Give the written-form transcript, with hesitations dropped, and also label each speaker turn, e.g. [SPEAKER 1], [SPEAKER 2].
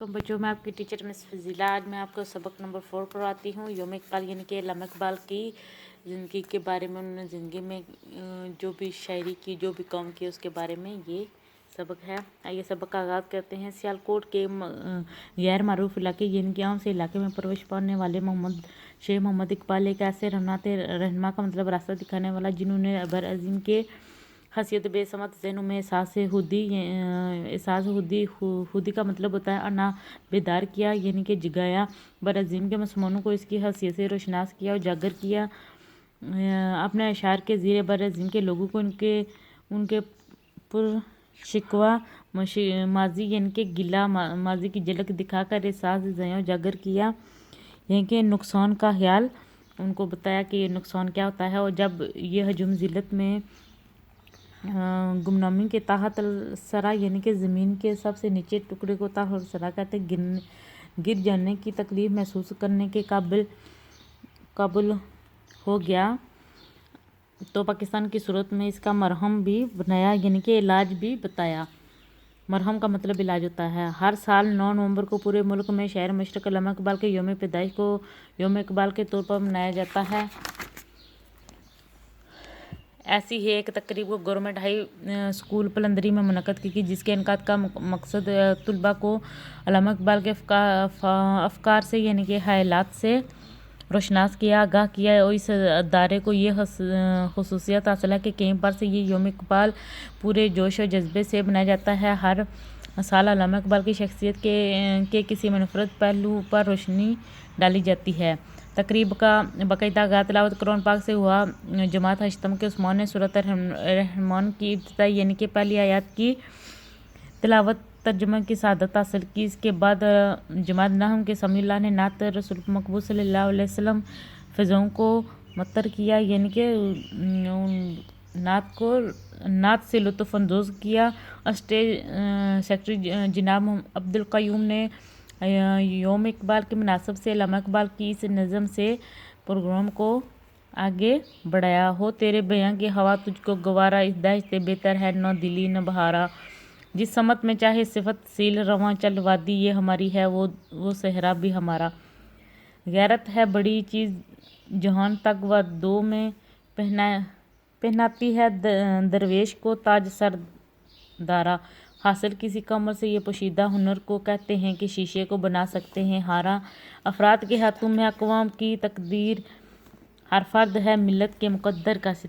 [SPEAKER 1] तो बच्चों, मैं आपकी टीचर मिस फजीला। आज मैं आपको सबक नंबर 4 पढ़ाती हूँ। यौम इकबाल यानी कि अल्लामा इकबाल की ज़िंदगी के बारे में, उन्होंने ज़िंदगी में जो भी शायरी की, जो भी काम किया, उसके बारे में ये सबक है। आइए सबक का आगाज़ करते हैं। सियालकोट के गैर मारूफ इलाके यानी कि आम से इलाके में परवरिश पाने वाले शेख मोहम्मद इकबाल एक ऐसे रहनुमा का मतलब रास्ता दिखाने वाला, जिन्होंने अबर अज़ीम के हसीयत बेसमत ज़हनों में एहसास खुदी का मतलब होता है अना बेदार किया, यानी कि जगाया। बरअज़ीम के मुसलमानों को इसकी हसीयत से रोशनास किया, उजागर किया। अपने अशार के ज़रिए बरअज़ीम के लोगों को उनके पुरशिकवा माजी यानी कि गिला माजी की झलक दिखाकर एहसास ज़िया उजागर किया, यानी कि नुकसान का ख्याल उनको बताया कि ये नुकसान क्या होता है। और जब ये हजूम ज़िल्लत में गुमनामी के ताहत सरा यानी कि ज़मीन के सबसे नीचे टुकड़े को ताहत सरा कहते गिर जाने की तकलीफ महसूस करने के काबिल हो गया, तो पाकिस्तान की सूरत में इसका मरहम भी बनाया, यानी कि इलाज भी बताया। मरहम का मतलब इलाज होता है। हर साल 9 नवंबर को पूरे मुल्क में शहर मुश्तक अल्लामा इकबाल के यौम पैदाइश को यौम इकबाल के तौर पर मनाया जाता है। ऐसी ही एक तकरीब को गवर्नमेंट हाई स्कूल पलंदरी में मुनक़द की, जिसके इनकाद का मकसद तुलबा को अल्लामा इकबाल के अफ़कार से यानी कि ख़यालात से रोशनास किया, आगाह किया। और इस अदारे को ये ख़ुसूसियत हासिल है कि कई बार से ये यौम इकबाल पूरे जोश और जज्बे से मनाया जाता है। हर साल अल्लामा इकबाल की शख्सियत के किसी मुनफ़रद पहलू पर रोशनी डाली जाती है। तकरीब का बाकायदा आगाज़ तिलावत कुरान पाक से हुआ। जमात हश्तम के उस्मान ने सूरत रहमान की इब्तिदाई यानी कि पहली आयत की तिलावत तर्जुमा की सआदत हासिल की। इसके बाद जमात नहम के समीउल्लाह ने नात रसूल मकबूल सल्लल्लाहु अलैहि वसल्लम फ़िज़ाओं को मत्तर किया, यानी कि नात से लुत्फ़ अंदोज़ किया। और स्टेज सेक्रेटरी जनाब अब्दुल क़य्यूम ने यौम इकबाल के मुनासब से अल्लामा इकबाल की इस नज़म से प्रोग्राम को आगे बढ़ाया। हो तेरे बयां की हवा तुझको गवारा, इस दहशत बेहतर है न दिली न बहारा। जिस समत में चाहे सिफत सील रवां चल, वादी ये हमारी है वो सहरा भी हमारा। गैरत है बड़ी चीज़ जहान तक व दो में पहनाती है दरवेश को ताज सर दारा। हासिल किसी का अमल से ये पोशीदा हुनर को कहते हैं कि शीशे को बना सकते हैं हारा। अफराद के हाथों में अक़वाम की तकदीर, हर फर्द है मिलत के मुक़द्दर का